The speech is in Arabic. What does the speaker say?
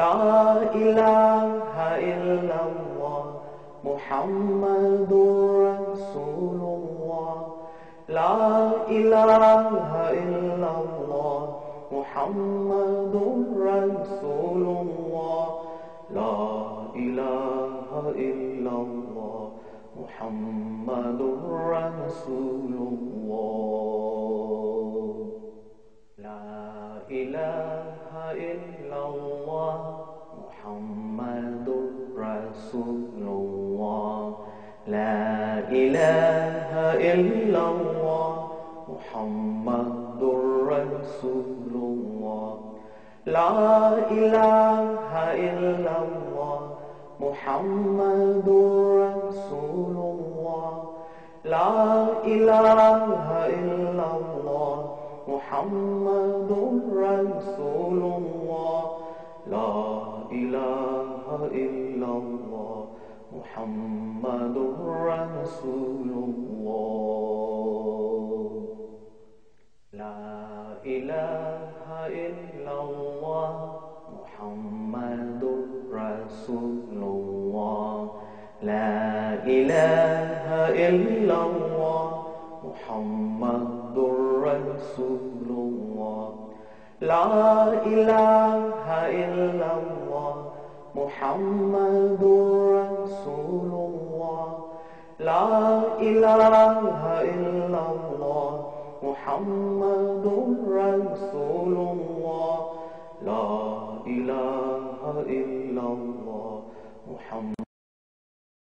لا إله إلا الله محمد رسول الله لا إله إلا الله محمد رسول الله لا إله إلا الله محمد رسول الله لا إله إلا الله محمد رسول الله لا إله إلا الله محمد رسول الله لا إله إلا الله محمد رسول الله لا إله إلا الله محمد رسول الله لا إله إلا الله محمد رسول الله لا إله إلا الله محمد رسول الله لا إله إلا الله محمد رسول الله لا إله إلا الله محمد رسول الله لا إله إلا الله محمد رسول الله لا إله إلا الله محمد